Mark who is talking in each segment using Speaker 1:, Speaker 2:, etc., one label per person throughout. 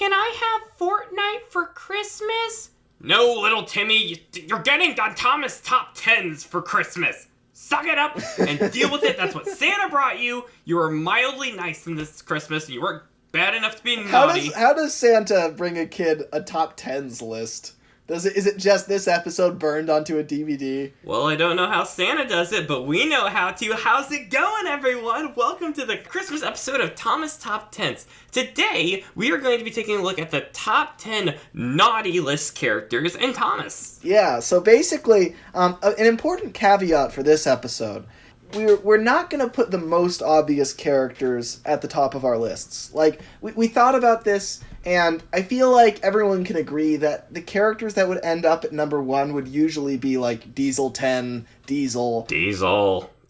Speaker 1: Can I have Fortnite for Christmas? No, little Timmy, you're getting on Thomas Top 10s for Christmas. Suck it up and deal with it. That's what Santa brought you. You were mildly nice in this Christmas. You weren't bad enough to be naughty.
Speaker 2: How does Santa bring a kid a top 10s list? Is it just this episode burned onto a DVD?
Speaker 1: Well, I don't know how Santa does it, but we know how to. How's it going, everyone? Welcome to the Christmas episode of Thomas Top 10s. Today, we are going to be taking a look at the top 10 naughty list characters in Thomas.
Speaker 2: Yeah, so basically, an important caveat for this episode. We're not going to put the most obvious characters at the top of our lists. Like, we thought about this, and I feel like everyone can agree that the characters that would end up at number 1 would usually be like Diesel 10, Diesel,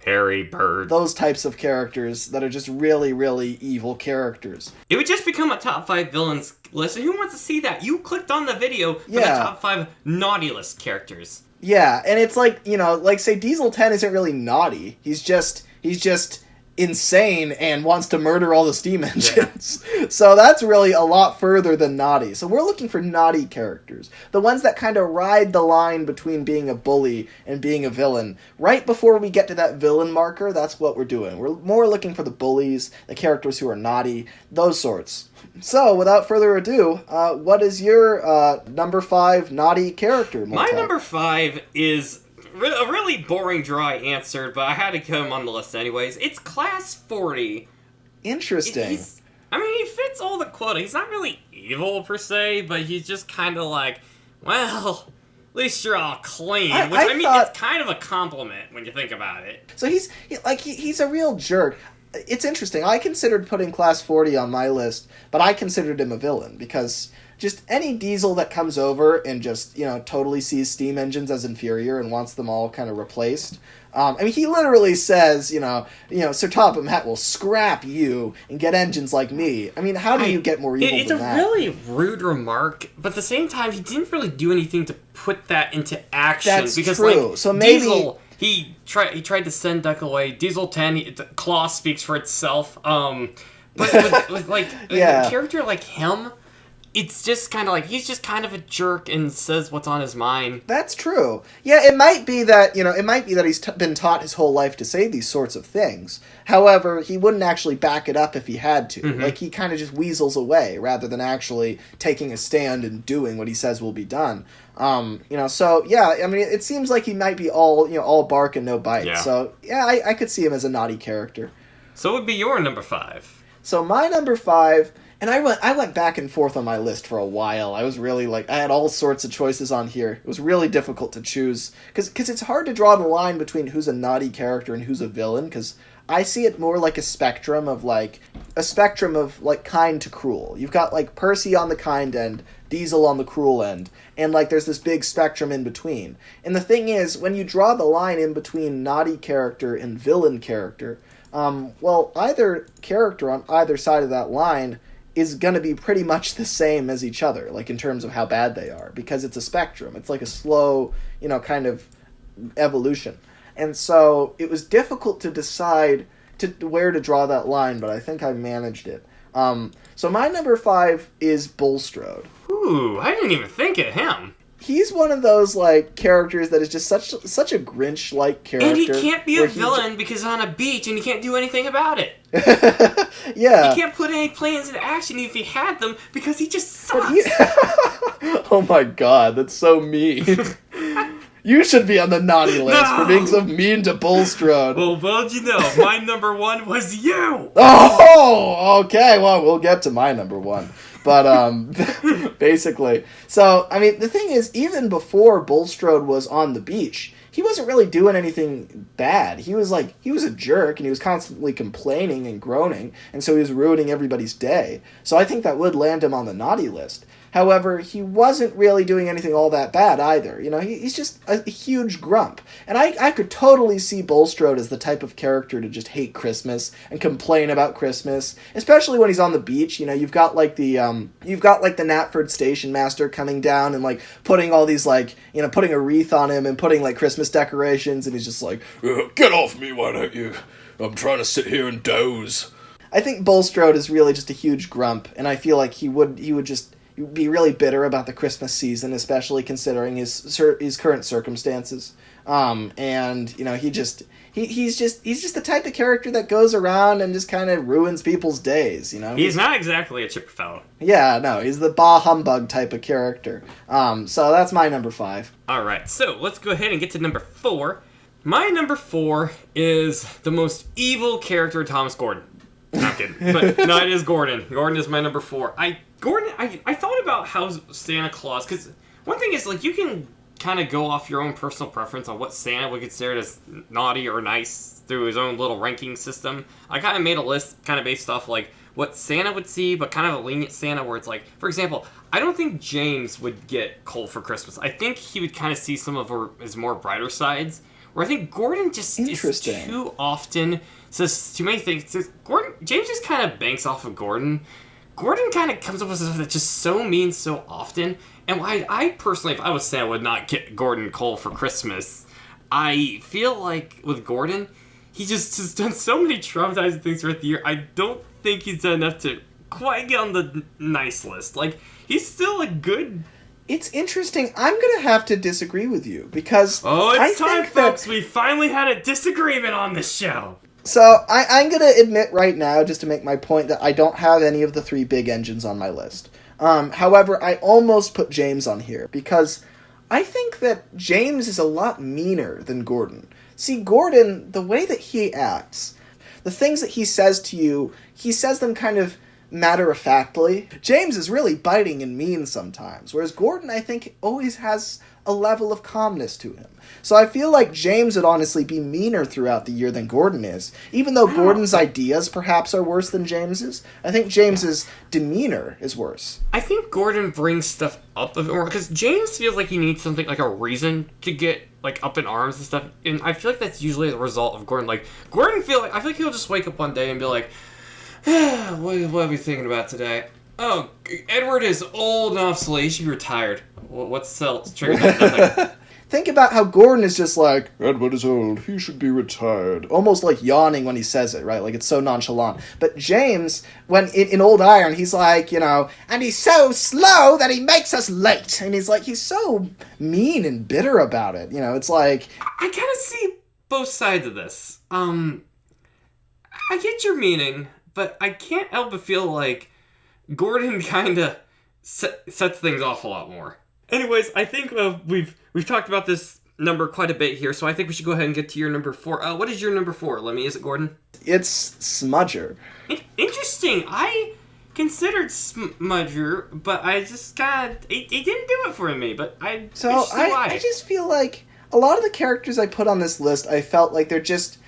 Speaker 1: Harry Bird.
Speaker 2: Those types of characters that are just really, really evil characters.
Speaker 1: It would just become a top 5 villains list, and who wants to see that? You clicked on the video for the top 5 naughty list characters.
Speaker 2: Yeah, and it's like, say Diesel 10 isn't really naughty. He's just insane and wants to murder all the steam engines. Yeah. So that's really a lot further than naughty. So we're looking for naughty characters. The ones that kind of ride the line between being a bully and being a villain. Right before we get to that villain marker, that's what we're doing. We're more looking for the bullies, the characters who are naughty, those sorts. So, without further ado, what is your number 5 naughty character?
Speaker 1: My number 5 is a really boring, dry answer, but I had to put him on the list anyways. It's Class 40.
Speaker 2: Interesting.
Speaker 1: He fits all the quota. He's not really evil, per se, but he's just kind of like, well, at least you're all clean. It's kind of a compliment when you think about it.
Speaker 2: So he's a real jerk. It's interesting. I considered putting Class 40 on my list, but I considered him a villain, because just any diesel that comes over and just, totally sees steam engines as inferior and wants them all kind of replaced. He literally says, Sir Topham Hatt will scrap you and get engines like me. How do you get more evil than that?
Speaker 1: It's a really rude remark, but at the same time, he didn't really do anything to put that into action.
Speaker 2: That's true. So maybe
Speaker 1: Diesel, he tried to send Duck away. Diesel 10, the claw speaks for itself. But with a character like him, it's just kind of like, he's just kind of a jerk and says what's on his mind.
Speaker 2: That's true. Yeah, it might be that, he's been taught his whole life to say these sorts of things. However, he wouldn't actually back it up if he had to. Mm-hmm. Like, he kind of just weasels away rather than actually taking a stand and doing what he says will be done. It seems like he might be all bark and no bite. Yeah. So, yeah, I could see him as a naughty character.
Speaker 1: So what would be your number 5?
Speaker 2: So my number 5... And I went back and forth on my list for a while. I was really I had all sorts of choices on here. It was really difficult to choose. Because it's hard to draw the line between who's a naughty character and who's a villain. Because I see it more like a spectrum of kind to cruel. You've got Percy on the kind end, Diesel on the cruel end. And there's this big spectrum in between. And the thing is, when you draw the line in between naughty character and villain character, either character on either side of that line is going to be pretty much the same as each other, in terms of how bad they are, because it's a spectrum. It's like a slow, kind of evolution. And so it was difficult to decide where to draw that line, but I think I managed it. So my number 5 is Bulstrode.
Speaker 1: Ooh, I didn't even think of him.
Speaker 2: He's one of those, characters that is just such a Grinch-like character.
Speaker 1: And he can't be a villain because he's on a beach and he can't do anything about it.
Speaker 2: Yeah.
Speaker 1: He can't put any plans into action if he had them because he just sucks.
Speaker 2: Oh my god, that's so mean. You should be on the naughty list for being so mean to Bulstrode.
Speaker 1: Well, my number 1 was you!
Speaker 2: Oh, okay, well, we'll get to my number 1. But, basically. So, the thing is, even before Bulstrode was on the beach, he wasn't really doing anything bad. He was a jerk, and he was constantly complaining and groaning, and so he was ruining everybody's day. So I think that would land him on the naughty list. However, he wasn't really doing anything all that bad either. He's just a huge grump. And I could totally see Bulstrode as the type of character to just hate Christmas and complain about Christmas, especially when he's on the beach. You've got the Knapford station master coming down and putting all these putting a wreath on him and putting Christmas decorations, and he's just like, get off me, why don't you? I'm trying to sit here and doze. I think Bulstrode is really just a huge grump, and I feel like he would just be really bitter about the Christmas season, especially considering his current circumstances. And you know, he's just the type of character that goes around and just kind of ruins people's days, you know?
Speaker 1: He's not exactly a chipper fellow.
Speaker 2: Yeah, no, he's the bah humbug type of character. So that's my number 5.
Speaker 1: Alright, so let's go ahead and get to number 4. My number 4 is the most evil character, Thomas Gordon. Not kidding. But no, it is Gordon. Gordon is my number 4. I thought about how Santa Claus, because one thing is, like, you can kind of go off your own personal preference on what Santa would consider as naughty or nice through his own little ranking system. I kind of made a list kind of based off, like, what Santa would see, but kind of a lenient Santa where it's like, for example, I don't think James would get coal for Christmas. I think he would kind of see some of his more brighter sides, where I think Gordon just is too often says too many things. James just kind of banks off of Gordon. Gordon kind of comes up with stuff that's just so mean so often. And I personally, if I was Santa, would not get Gordon coal for Christmas. I feel like with Gordon, he just has done so many traumatizing things throughout the year. I don't think he's done enough to quite get on the nice list. Like, he's still a good...
Speaker 2: It's interesting. I'm going to have to disagree with you because...
Speaker 1: Oh, it's time, folks. We finally had a disagreement on this show.
Speaker 2: So, I'm going to admit right now, just to make my point, that I don't have any of the 3 big engines on my list. However, I almost put James on here because I think that James is a lot meaner than Gordon. See, Gordon, the way that he acts, the things that he says to you, he says them kind of matter-of-factly. James is really biting and mean sometimes, whereas Gordon, I think, always has a level of calmness to him. So I feel like James would honestly be meaner throughout the year than Gordon is. Even though Gordon's ideas perhaps are worse than James's, I think James's demeanor is worse.
Speaker 1: I think Gordon brings stuff up a bit more, because James feels like he needs something, like a reason to get, like, up in arms and stuff, and I feel like that's usually the result of Gordon. Like, I feel like he'll just wake up one day and be like, what are we thinking about today? Oh, Edward is old and obsolete. He should be retired. What's the trigger? Nothing.
Speaker 2: Think about how Gordon is just like, Edward is old, he should be retired. Almost like yawning when he says it, right? Like, it's so nonchalant. But James, when in Old Iron, he's like, you know, and he's so slow that he makes us late. And he's like, he's so mean and bitter about it. You know, it's like...
Speaker 1: I kind of see both sides of this. I get your meaning, but I can't help but feel like Gordon kind of sets things off a lot more. Anyways, I think we've talked about this number quite a bit here, so I think we should go ahead and get to your number 4. What is your number 4, Lemmy? Is it Gordon?
Speaker 2: It's Smudger.
Speaker 1: Interesting. I considered Smudger, but I just kind of... It didn't do it for me, but I
Speaker 2: just feel like a lot of the characters I put on this list, I felt like they're just...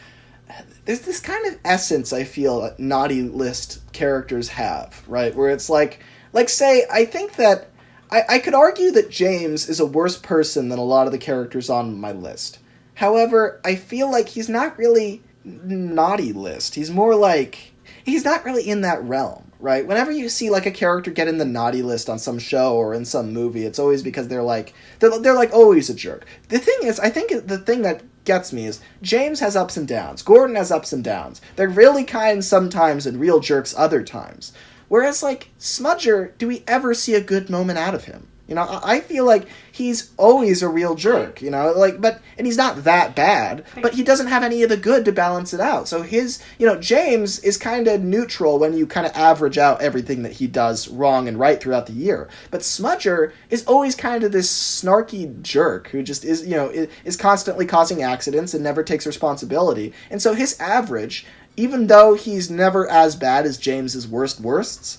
Speaker 2: There's this kind of essence, I feel, that naughty list characters have, right? Where it's like say, I think that... I could argue that James is a worse person than a lot of the characters on my list. However, I feel like he's not really naughty list. He's more like... He's not really in that realm, right? Whenever you see, like, a character get in the naughty list on some show or in some movie, it's always because they're like always a jerk. The thing is, I think the thing that gets me is James has ups and downs. Gordon has ups and downs. They're really kind sometimes and real jerks other times. Whereas, like, Smudger, do we ever see a good moment out of him? You know, I feel like he's always a real jerk, you know, like, and he's not that bad, but he doesn't have any of the good to balance it out. So James is kind of neutral when you kind of average out everything that he does wrong and right throughout the year. But Smudger is always kind of this snarky jerk who just is, you know, is constantly causing accidents and never takes responsibility. And so his average, even though he's never as bad as James's worsts,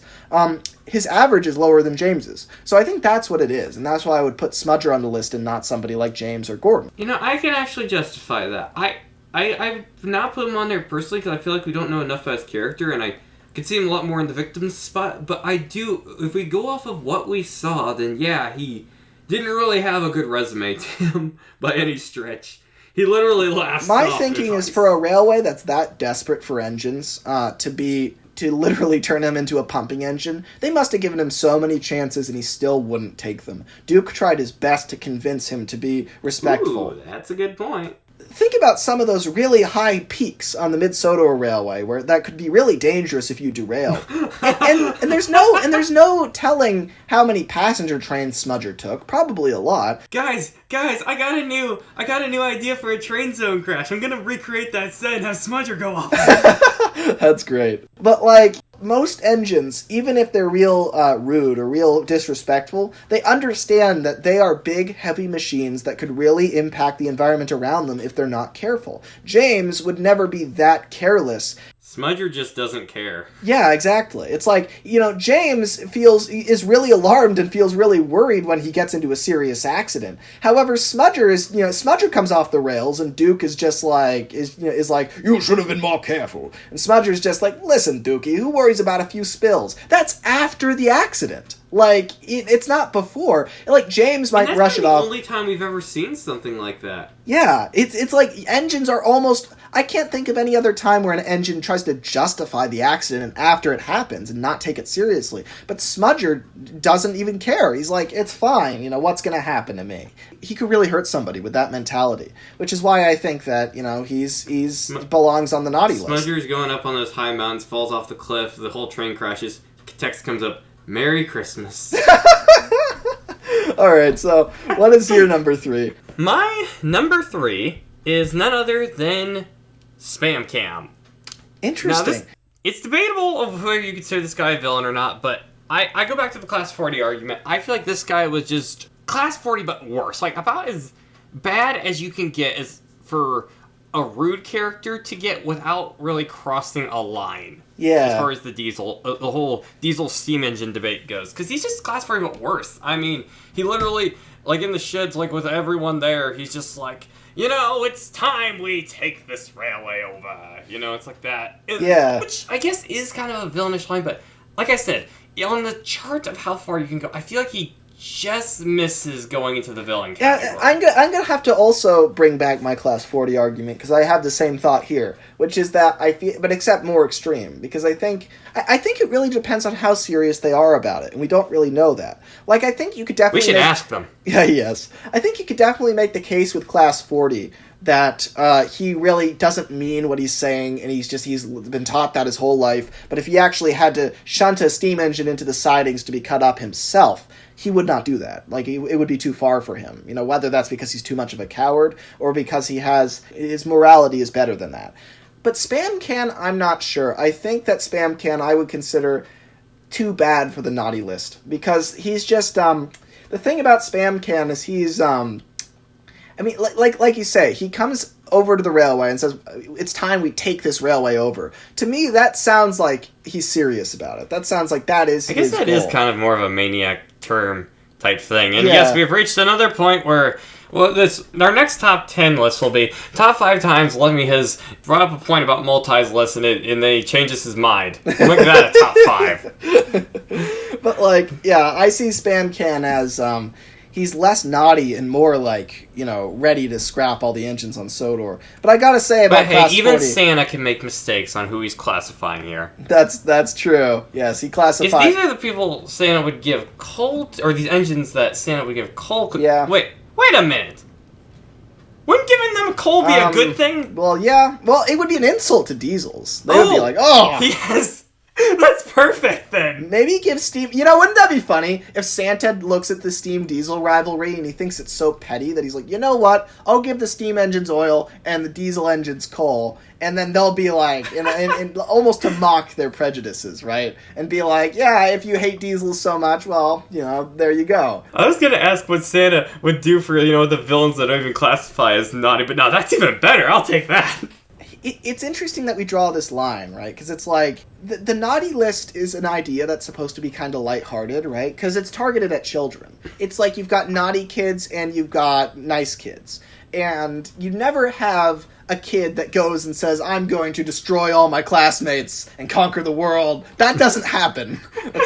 Speaker 2: his average is lower than James's. So I think that's what it is, and that's why I would put Smudger on the list and not somebody like James or Gordon.
Speaker 1: You know, I can actually justify that. I've not put him on there personally because I feel like we don't know enough about his character, and I could see him a lot more in the victim's spot, but I do, if we go off of what we saw, then yeah, he didn't really have a good resume to him by any stretch. He literally laughs.
Speaker 2: My thinking is for a railway that's that desperate for engines to literally turn him into a pumping engine, they must have given him so many chances and he still wouldn't take them. Duke tried his best to convince him to be respectful.
Speaker 1: Ooh, that's a good point.
Speaker 2: think about some of those really high peaks on the Mid-Sodor Railway where that could be really dangerous if you derail. and there's no telling how many passenger trains Smudger took. Probably a lot.
Speaker 1: Guys, I got a new idea for a train zone crash. I'm gonna recreate that set and have Smudger go off.
Speaker 2: That's great. But, like, most engines, even if they're real rude or real disrespectful, they understand that they are big, heavy machines that could really impact the environment around them if they're not careful. James would never be that careless.
Speaker 1: Smudger just doesn't care.
Speaker 2: Yeah, exactly. It's like, James is really alarmed and feels really worried when he gets into a serious accident. However, Smudger comes off the rails and Duke is just like, is like, you should have been more careful. And Smudger's just like, listen, Dookie, who worries about a few spills? That's after the accident. Like, it's not before. Like, James might rush it off.
Speaker 1: That's the only time we've ever seen something like that.
Speaker 2: Yeah, it's like engines are almost... I can't think of any other time where an engine tries to justify the accident after it happens and not take it seriously. But Smudger doesn't even care. He's like, it's fine, what's going to happen to me? He could really hurt somebody with that mentality, which is why I think that, he's belongs on the naughty list.
Speaker 1: Smudger's going up on those high mountains, falls off the cliff, the whole train crashes, text comes up, Merry Christmas.
Speaker 2: Alright, so what is your number 3?
Speaker 1: My number 3 is none other than Spam Cam.
Speaker 2: Interesting.
Speaker 1: Now, it's debatable of whether you consider this guy a villain or not, but I go back to the Class 40 argument. I feel like this guy was just Class 40 but worse. Like, about as bad as you can get as for a rude character to get without really crossing a line.
Speaker 2: Yeah.
Speaker 1: As far as the whole diesel steam engine debate goes. Because he's just Class 40 but worse. I mean, he literally, like in the sheds, like with everyone there, he's just like, it's time we take this railway over. It's like that.
Speaker 2: Yeah.
Speaker 1: Which I guess is kind of a villainish line, but like I said, on the chart of how far you can go, I feel like he just misses going into the villain category.
Speaker 2: Yeah, I'm gonna have to also bring back my Class 40 argument, because I have the same thought here, which is that I feel, but except more extreme, because I think it really depends on how serious they are about it, and we don't really know that. Like, I think you could definitely...
Speaker 1: We should ask them.
Speaker 2: Yeah, yes. I think you could definitely make the case with Class 40 that he really doesn't mean what he's saying, and he's been taught that his whole life, but if he actually had to shunt a steam engine into the sidings to be cut up himself, he would not do that. Like, it would be too far for him. Whether that's because he's too much of a coward, or because his morality is better than that. But Spam Can, I'm not sure. I think that Spam Can I would consider too bad for the naughty list, because he's just, the thing about Spam Can is he's, like you say, he comes over to the railway and says, it's time we take this railway over. To me, that sounds like he's serious about it. That sounds like that is his goal. I guess that is
Speaker 1: kind of more of a maniac term type thing. And yes, we've reached another point where, our next top 10 list will be top 5 times Lemmy has brought up a point about Multi's list and then he changes his mind. Make that a top 5.
Speaker 2: But, I see Spam Can as, he's less naughty and more ready to scrap all the engines on Sodor. But I gotta say about Class 40...
Speaker 1: even Santa can make mistakes on who he's classifying here.
Speaker 2: That's true. Yes, he classified...
Speaker 1: If these are the people Santa would give coal... or these engines that Santa would give coal...
Speaker 2: Yeah.
Speaker 1: Wait a minute. Wouldn't giving them coal be a good thing?
Speaker 2: Well, yeah. Well, it would be an insult to diesels. They would be like, oh!
Speaker 1: Yes! That's perfect, then.
Speaker 2: Maybe give Steam... wouldn't that be funny? If Santa looks at the Steam Diesel rivalry and he thinks it's so petty that he's like, you know what? I'll give the steam engines oil and the diesel engines coal. And then they'll be like, and almost to mock their prejudices, right? And be like, yeah, if you hate diesels so much, well, there you go.
Speaker 1: I was going to ask what Santa would do for, the villains that don't even classify as naughty. But no, that's even better. I'll take that.
Speaker 2: It's interesting that we draw this line, right? Because it's like, the naughty list is an idea that's supposed to be kind of lighthearted, right? Because it's targeted at children. It's like you've got naughty kids and you've got nice kids. And you never have a kid that goes and says, I'm going to destroy all my classmates and conquer the world. That doesn't happen.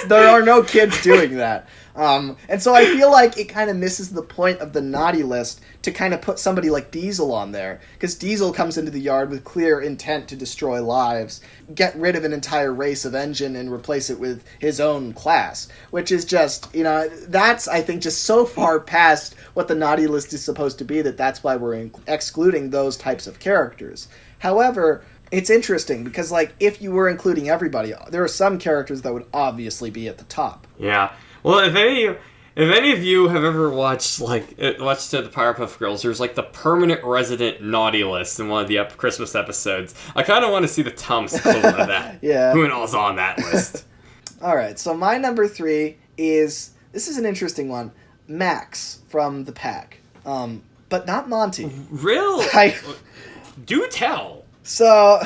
Speaker 2: There are no kids doing that. And so I feel like it kind of misses the point of the naughty list to kind of put somebody like Diesel on there, because Diesel comes into the yard with clear intent to destroy lives, get rid of an entire race of engine and replace it with his own class, which is just, that's, I think, just so far past what the naughty list is supposed to be that's why we're excluding those types of characters. However, it's interesting because, like, if you were including everybody, there are some characters that would obviously be at the top.
Speaker 1: Yeah. Well, if any of you have ever watched the Powerpuff Girls, there's like the permanent resident naughty list in one of the Christmas episodes. I kind of want to see the Thomas equivalent of that.
Speaker 2: Yeah.
Speaker 1: Who all's on that list?
Speaker 2: All right, so my number 3 is, this is an interesting one, Max from the pack, but not Monty.
Speaker 1: Really? Do tell.
Speaker 2: So,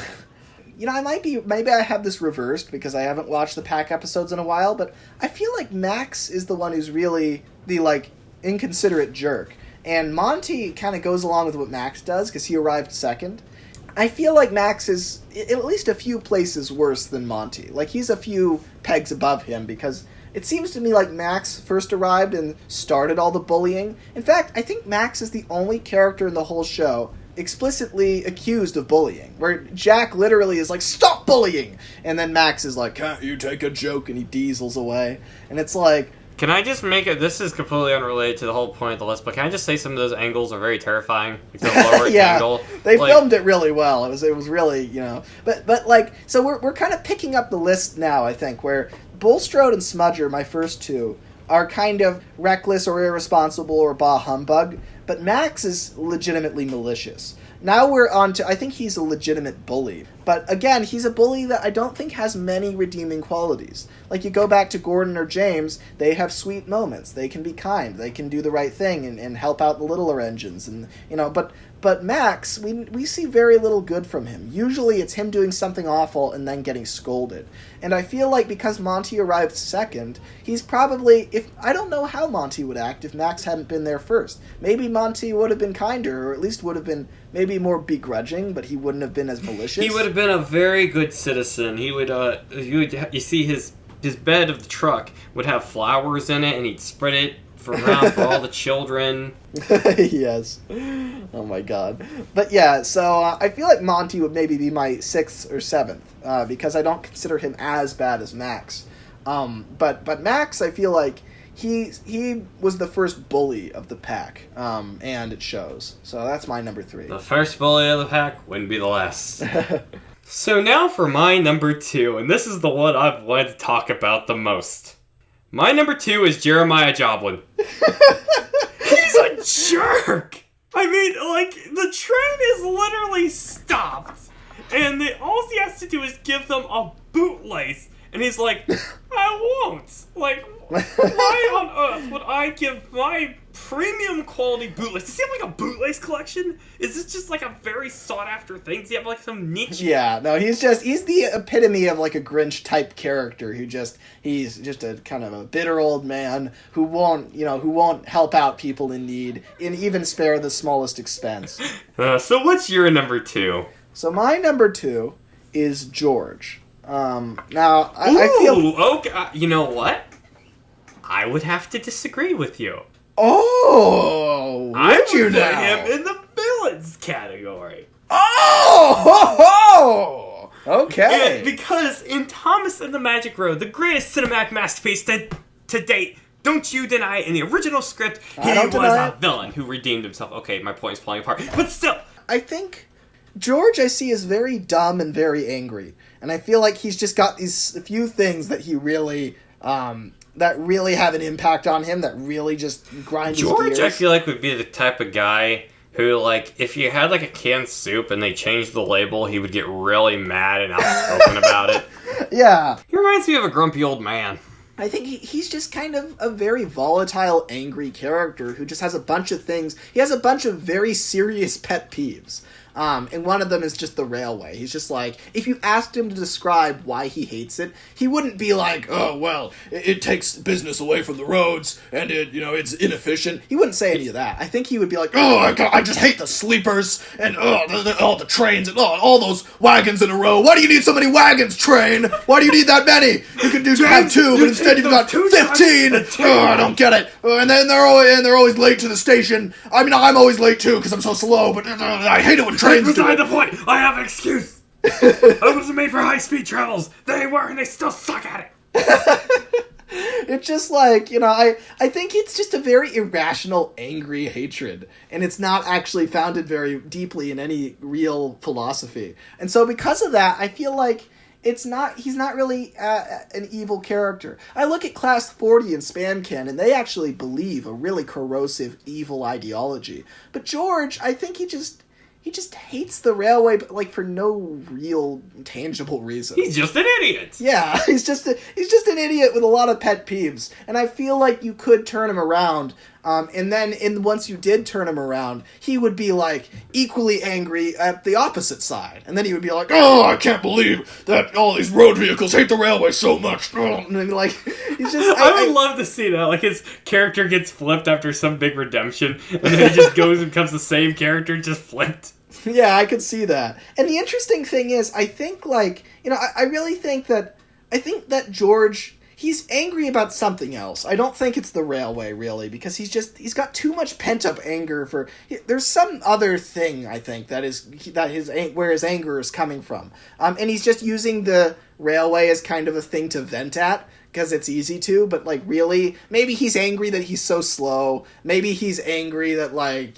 Speaker 2: maybe I have this reversed because I haven't watched the pack episodes in a while, but I feel like Max is the one who's really the, like, inconsiderate jerk. And Monty kind of goes along with what Max does because he arrived second. I feel like Max is at least a few places worse than Monty. Like, he's a few pegs above him because it seems to me like Max first arrived and started all the bullying. In fact, I think Max is the only character in the whole show explicitly accused of bullying, where Jack literally is like, stop bullying! And then Max is like, can't you take a joke? And he diesels away. And it's like...
Speaker 1: Can I just make it... This is completely unrelated to the whole point of the list, but can I just say some of those angles are very terrifying? Like the lower
Speaker 2: yeah,
Speaker 1: angle.
Speaker 2: They filmed it really well. It was really, But like, so we're kind of picking up the list now, I think, where Bulstrode and Smudger, my first two, are kind of reckless or irresponsible or bah humbug, but Max is legitimately malicious. Now we're on to, I think he's a legitimate bully. But again, he's a bully that I don't think has many redeeming qualities. Like, you go back to Gordon or James, they have sweet moments. They can be kind. They can do the right thing and help out the littler engines. And But Max, we see very little good from him. Usually it's him doing something awful and then getting scolded. And I feel like because Monty arrived second, he's probably... I don't know how Monty would act if Max hadn't been there first. Maybe Monty would have been kinder, or at least would have been maybe more begrudging, but he wouldn't have been as malicious.
Speaker 1: He would have been a very good citizen. You see his bed of the truck would have flowers in it, and he'd spread it around for all the children.
Speaker 2: Yes. Oh my god. But yeah, so I feel like Monty would maybe be my 6th or 7th, because I don't consider him as bad as Max. But Max, I feel like he was the first bully of the pack, and it shows. So that's my number 3.
Speaker 1: The first bully of the pack wouldn't be the last. So now for my number 2, and this is the one I've wanted to talk about the most. My number 2 is Jeremiah Joblin. He's a jerk! I mean, like, the train is literally stopped, and all he has to do is give them a bootlace, and he's like, I won't. Like, why on earth would I give my premium quality bootlace? Does he have, like, a bootlace collection? Is this just, like, a very sought-after thing? Does he have, like, some niche?
Speaker 2: Yeah, no, he's the epitome of, like, a Grinch-type character he's just a kind of a bitter old man who won't help out people in need and even spare the smallest expense.
Speaker 1: So what's your number 2?
Speaker 2: So my number 2 is George. Now, I feel...
Speaker 1: Okay, you know what? I would have to disagree with you.
Speaker 2: Oh!
Speaker 1: I would
Speaker 2: you
Speaker 1: put
Speaker 2: now?
Speaker 1: him in the villains category.
Speaker 2: Oh! Okay.
Speaker 1: And because in Thomas and the Magic Road, the greatest cinematic masterpiece to date, don't you deny it, in the original script, he was a villain who redeemed himself. Okay, my point is falling apart. But still.
Speaker 2: I think George I see as very dumb and very angry. And I feel like he's just got these few things that he really... that really have an impact on him, that really just grind his gears.
Speaker 1: George, I feel like, would be the type of guy who, like, if you had, like, a canned soup and they changed the label, he would get really mad and outspoken about it.
Speaker 2: Yeah.
Speaker 1: He reminds me of a grumpy old man.
Speaker 2: I think he's just kind of a very volatile, angry character who just has a bunch of things. He has a bunch of very serious pet peeves. And one of them is just the railway. He's just like, if you asked him to describe why he hates it, he wouldn't be like, oh, well, it takes business away from the roads, and it's inefficient. He wouldn't say any of that. I think he would be like, oh, I just hate the sleepers, and all the trains, and all those wagons in a row. Why do you need so many wagons, train? Why do you need that many? You could have 2, but instead you've got 15. I don't get it. And then they're always late to the station. I mean, I'm always late too because I'm so slow, but I hate it when trains do
Speaker 1: beside
Speaker 2: it.
Speaker 1: the point. I have an excuse. I wasn't made for high-speed travels. They were, and they still suck at it.
Speaker 2: It's just like, I think it's just a very irrational, angry hatred, and it's not actually founded very deeply in any real philosophy. And so because of that, I feel like he's not really an evil character. I look at Class 40 and Spancan, and they actually believe a really corrosive, evil ideology. But George, I think he just hates the railway, but like for no real tangible reason.
Speaker 1: He's just an idiot.
Speaker 2: Yeah, he's just an idiot with a lot of pet peeves, and I feel like you could turn him around. And then once you did turn him around, he would be like equally angry at the opposite side, and then he would be like, "Oh, I can't believe that all these road vehicles hate the railway so much." And then, like, he's just.
Speaker 1: I would love to see that. Like, his character gets flipped after some big redemption, and then he just goes and becomes the same character, just flipped.
Speaker 2: Yeah, I could see that. And the interesting thing is, I think, like, I really think that George, he's angry about something else. I don't think it's the railway, really, because he's got too much pent-up anger there's some other thing, I think, where his anger is coming from. And he's just using the railway as kind of a thing to vent at, because it's easy to, but, like, really, maybe he's angry that he's so slow. Maybe he's angry that, like,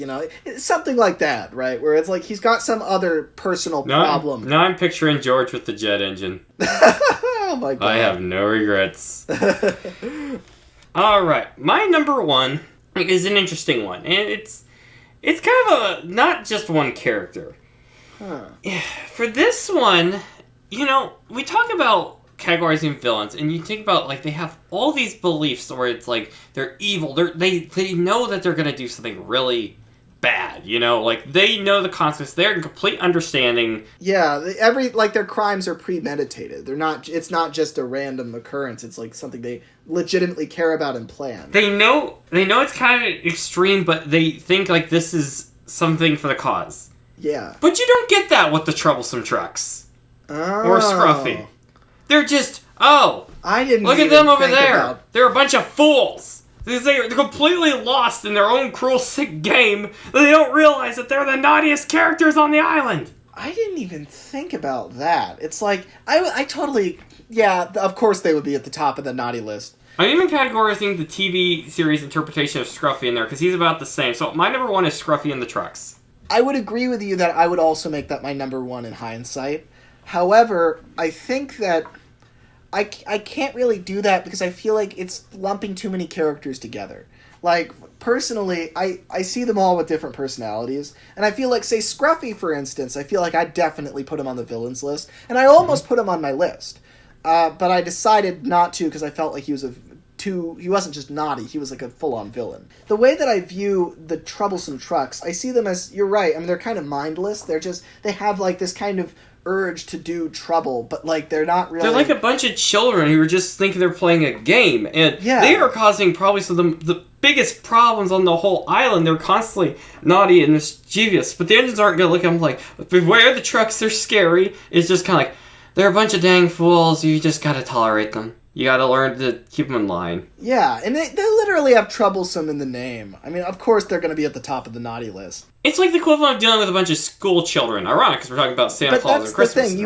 Speaker 2: something like that, right? Where it's like he's got some other personal problem.
Speaker 1: Now I'm picturing George with the jet engine.
Speaker 2: Oh my god.
Speaker 1: I have no regrets. Alright, my number 1 is an interesting one. And it's kind of not just one character.
Speaker 2: Huh.
Speaker 1: For this one, we talk about categorizing villains, and you think about, like, they have all these beliefs where it's like they're evil. They know that they're gonna do something really bad. Like, they know the consequences. They're in complete understanding.
Speaker 2: Yeah, their crimes are premeditated. It's not just a random occurrence. It's like something they legitimately care about and plan.
Speaker 1: They know it's kind of extreme, but they think like this is something for the cause.
Speaker 2: Yeah.
Speaker 1: But you don't get that with the troublesome trucks.
Speaker 2: Oh.
Speaker 1: Or Scruffy. They're just,
Speaker 2: I didn't
Speaker 1: look at them over
Speaker 2: think
Speaker 1: there.
Speaker 2: about...
Speaker 1: They're a bunch of fools. They're completely lost in their own cruel, sick game. They don't realize that they're the naughtiest characters on the island.
Speaker 2: I didn't even think about that. It's like, I totally... Yeah, of course they would be at the top of the naughty list.
Speaker 1: I'm even categorizing the TV series interpretation of Scruffy in there, because he's about the same. So my number 1 is Scruffy and the Trucks.
Speaker 2: I would agree with you that I would also make that my number 1 in hindsight. However, I think that I can't really do that because I feel like it's lumping too many characters together. Like, personally, I see them all with different personalities, and I feel like, say, Scruffy, for instance, I feel like I'd definitely put him on the villains list, and I almost put him on my list. But I decided not to because I felt like he wasn't just naughty, he was like a full-on villain. The way that I view the troublesome trucks, I see them as, you're right, I mean, they're kind of mindless. They have like this kind of urge to do trouble, but like they're not really...
Speaker 1: They're like a bunch of children who are just thinking they're playing a game, and they are causing probably some of the biggest problems on the whole island. They're constantly naughty and mischievous, but the engines aren't going to look at them like, beware the trucks, they're scary. It's just kind of like, they're a bunch of dang fools, you just gotta tolerate them. You gotta learn to keep them in line.
Speaker 2: Yeah, and they literally have troublesome in the name. I mean, of course they're gonna be at the top of the naughty list.
Speaker 1: It's like the equivalent of dealing with a bunch of school children. Ironic, because we're talking about Santa Claus or Christmas.
Speaker 2: But that's the thing.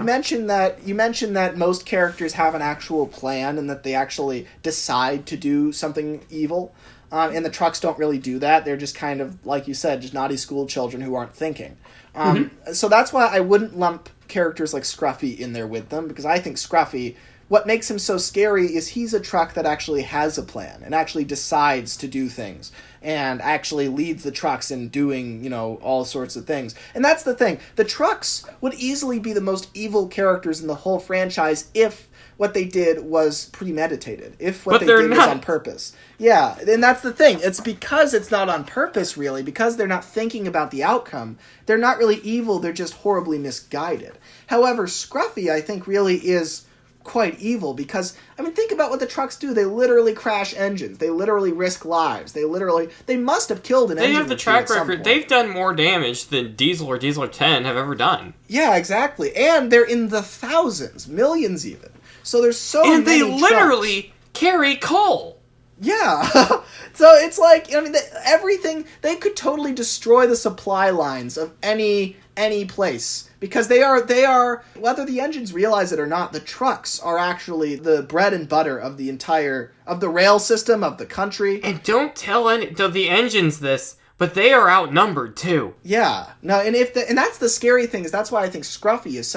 Speaker 2: You mentioned that most characters have an actual plan and that they actually decide to do something evil. And the trucks don't really do that. They're just kind of, like you said, just naughty school children who aren't thinking. So that's why I wouldn't lump characters like Scruffy in there with them, because I think Scruffy what makes him so scary is he's a truck that actually has a plan and actually decides to do things and actually leads the trucks in doing, all sorts of things. And that's the thing. The trucks would easily be the most evil characters in the whole franchise if what they did was premeditated, if what they did was on purpose. Yeah, and that's the thing. It's because it's not on purpose, really, because they're not thinking about the outcome. They're not really evil, they're just horribly misguided. However, Scruffy, I think, really is quite evil because, think about what the trucks do. They literally crash engines. They literally risk lives. They must have killed an engine.
Speaker 1: They have the track record. They've done more damage than Diesel or Diesel 10 have ever done.
Speaker 2: Yeah, exactly. And they're in the thousands, millions even. So there's so many trucks.
Speaker 1: And they literally carry coal.
Speaker 2: Yeah. So it's like, everything, they could totally destroy the supply lines of any place. Because they are, whether the engines realize it or not, the trucks are actually the bread and butter of the rail system, of the country.
Speaker 1: And don't tell the engines this, but they are outnumbered too.
Speaker 2: Yeah. No, and that's the scary thing, is that's why I think Scruffy is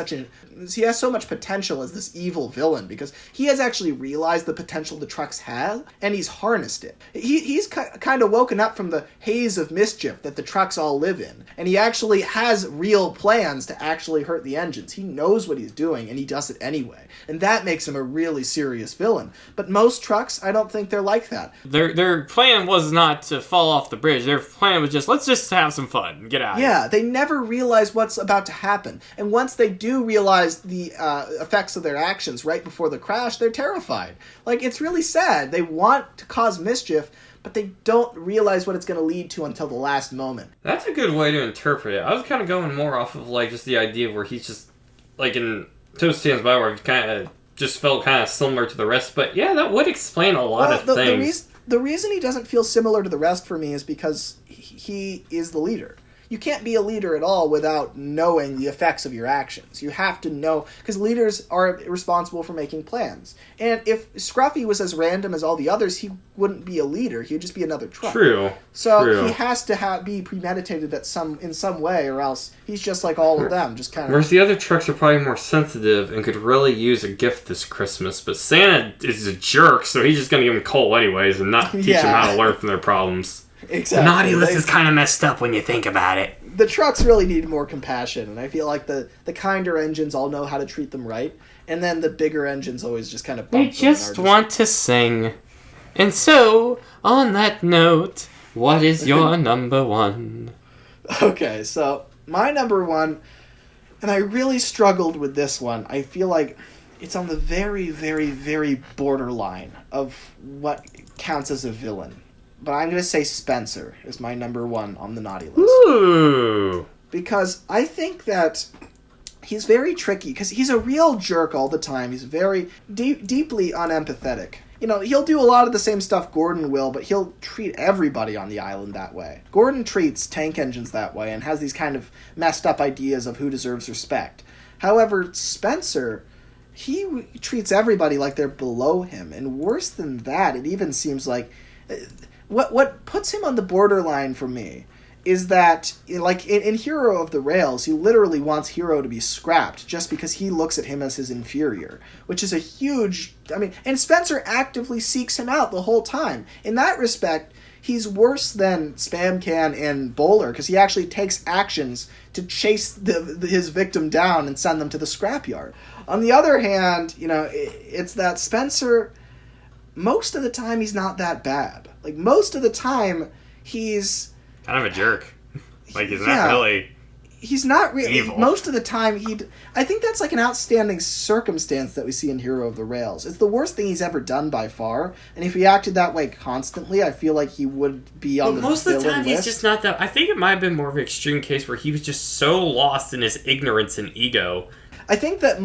Speaker 2: he has so much potential as this evil villain, because he has actually realized the potential the trucks have, and he's harnessed it. He's kind of woken up from the haze of mischief that the trucks all live in, and he actually has real plans to actually hurt the engines. He knows what he's doing, and he does it anyway. And that makes him a really serious villain. But most trucks, I don't think they're like that.
Speaker 1: Their plan was not to fall off the bridge. Their plan was let's just have some fun and get out of here.
Speaker 2: Yeah, they never realize what's about to happen. And once they do realize the effects of their actions right before the crash, they're terrified. It's really sad. They want to cause mischief, but they don't realize what it's going to lead to until the last moment.
Speaker 1: That's a good way to interpret it. I was kind of going more off of just the idea where he's just in Toast Stands By, where he kind of just felt kind of similar to the rest. But yeah, that would explain a lot of things.
Speaker 2: The reason he doesn't feel similar to the rest for me is because he is the leader. You can't be a leader at all without knowing the effects of your actions. You have to know, because leaders are responsible for making plans. And if Scruffy was as random as all the others, he wouldn't be a leader. He would just be another truck.
Speaker 1: True.
Speaker 2: So he has to be premeditated in some way, or else he's just like all of them, just kind of.
Speaker 1: Whereas the other trucks are probably more sensitive and could really use a gift this Christmas. But Santa is a jerk, so he's just going to give them coal anyways and not teach them how to learn from their problems.
Speaker 2: Exactly.
Speaker 1: The naughty list is kind of messed up when you think about it.
Speaker 2: The trucks really need more compassion, and I feel like the kinder engines all know how to treat them right, and then the bigger engines always just kind of bump them.
Speaker 1: They just want to sing. And so, on that note, what is your number one?
Speaker 2: Okay, so my number one, and I really struggled with this one. I feel like it's on the very, very, very borderline of what counts as a villain. But I'm going to say Spencer is my number one on the naughty list.
Speaker 1: Ooh.
Speaker 2: Because I think that he's very tricky, because he's a real jerk all the time. He's very deeply unempathetic. He'll do a lot of the same stuff Gordon will, but he'll treat everybody on the island that way. Gordon treats tank engines that way and has these kind of messed up ideas of who deserves respect. However, Spencer, he treats everybody like they're below him. And worse than that, it even seems like... What puts him on the borderline for me is that, in Hero of the Rails, he literally wants Hero to be scrapped just because he looks at him as his inferior, which is a huge... and Spencer actively seeks him out the whole time. In that respect, he's worse than Spam Can and Bowler, because he actually takes actions to chase his victim down and send them to the scrapyard. On the other hand, it's that Spencer... most of the time, he's not that bad. Most of the time, he's...
Speaker 1: kind of a jerk. He's not really...
Speaker 2: He's not really...
Speaker 1: evil.
Speaker 2: Most of the time, I think that's an outstanding circumstance that we see in Hero of the Rails. It's the worst thing he's ever done by far, and if he acted that way constantly, I feel like he would be on the villain list.
Speaker 1: Most of the time, he's just not that... I think it might have been more of an extreme case where he was just so lost in his ignorance and ego.
Speaker 2: I think that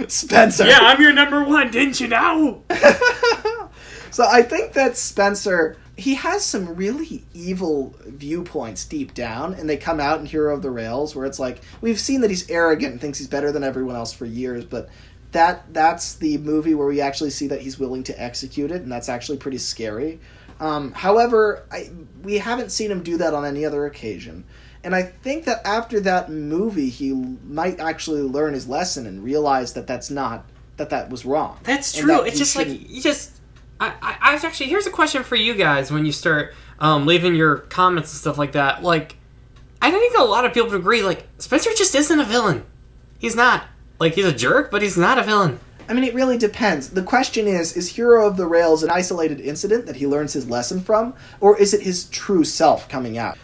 Speaker 2: Spencer.
Speaker 1: Yeah, I'm your number one, didn't you know?
Speaker 2: So I think that Spencer, he has some really evil viewpoints deep down, and they come out in Hero of the Rails, where it's we've seen that he's arrogant and thinks he's better than everyone else for years, but that's the movie where we actually see that he's willing to execute it, and that's actually pretty scary. However, we haven't seen him do that on any other occasion. And I think that after that movie, he might actually learn his lesson and realize that that was wrong.
Speaker 1: That's true. It's just like, I actually, here's a question for you guys when you start leaving your comments and stuff like that. Like, I think a lot of people would agree, like, Spencer just isn't a villain. He's not. Like, he's a jerk, but he's not a villain.
Speaker 2: I mean, it really depends. The question is Hero of the Rails an isolated incident that he learns his lesson from, or is it his true self coming out?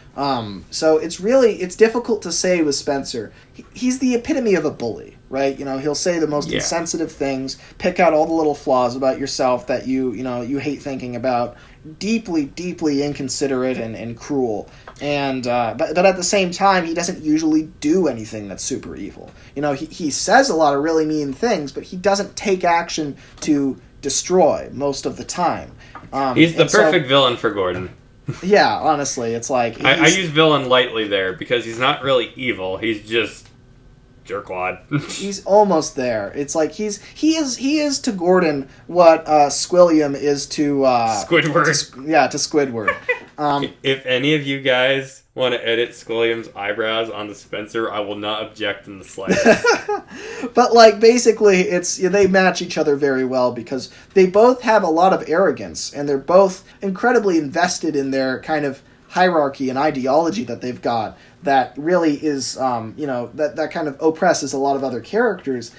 Speaker 2: So it's difficult to say with Spencer. He's the epitome of a bully, right? You know, he'll say the most insensitive things, pick out all the little flaws about yourself that you hate thinking about, deeply, deeply inconsiderate and cruel. And but at the same time, he doesn't usually do anything that's super evil. You know, he says a lot of really mean things, but he doesn't take action to destroy most of the time.
Speaker 1: He's the perfect villain for Gordon.
Speaker 2: Yeah, honestly, it's like...
Speaker 1: I use villain lightly there, because he's not really evil. He's just jerkwad.
Speaker 2: He's almost there. It's like he is to Gordon what Squilliam is to...
Speaker 1: Squidward.
Speaker 2: To Squidward.
Speaker 1: If any of you guys want to edit Squilliam's eyebrows onto Spencer, I will not object in the slightest.
Speaker 2: But, like, basically, they match each other very well because they both have a lot of arrogance, and they're both incredibly invested in their kind of hierarchy and ideology that they've got that really is, that kind of oppresses a lot of other characters.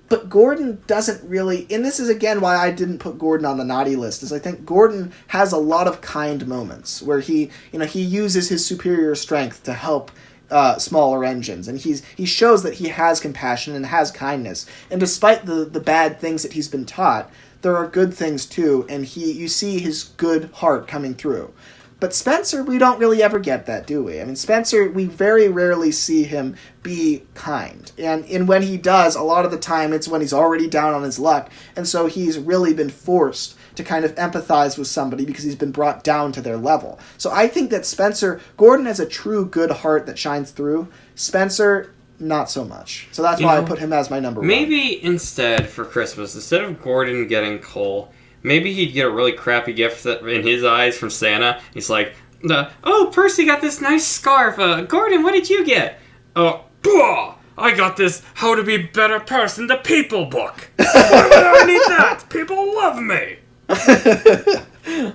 Speaker 2: But Gordon doesn't really, and this is again why I didn't put Gordon on the naughty list, is I think Gordon has a lot of kind moments where he uses his superior strength to help smaller engines, and he shows that he has compassion and has kindness. And despite the bad things that he's been taught, there are good things too, and you see his good heart coming through. But Spencer, we don't really ever get that, do we? I mean, Spencer, we very rarely see him be kind. And when he does, a lot of the time it's when he's already down on his luck. And so he's really been forced to kind of empathize with somebody because he's been brought down to their level. So I think that Gordon has a true good heart that shines through. Spencer, not so much. So that's why I put him as my number one.
Speaker 1: Maybe instead, for Christmas, instead of Gordon getting coal, maybe he'd get a really crappy gift that, in his eyes, from Santa. He's like, oh, Percy got this nice scarf. Gordon, what did you get? I got this How to Be a Better Person, the People book. Why would I need that? People love me.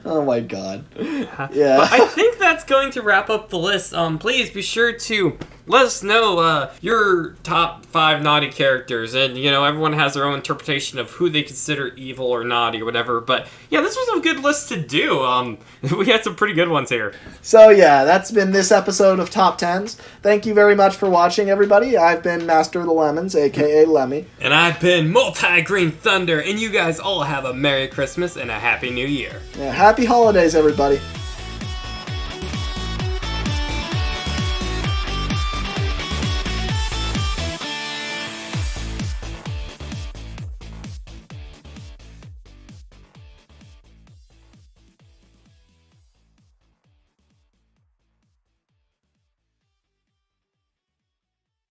Speaker 2: Oh my god.
Speaker 1: Yeah. But I think that's going to wrap up the list. Please be sure to let us know your top 5 naughty characters, and everyone has their own interpretation of who they consider evil or naughty or whatever. But yeah, this was a good list to do. We had some pretty good ones here.
Speaker 2: So yeah, that's been this episode of Top 10s. Thank you very much for watching, everybody. I've been Master of the Lemons, aka Lemmy.
Speaker 1: And I've been MultiGreenThunder, and you guys all have a Merry Christmas and a Happy New Year.
Speaker 2: Yeah, happy holidays, everybody.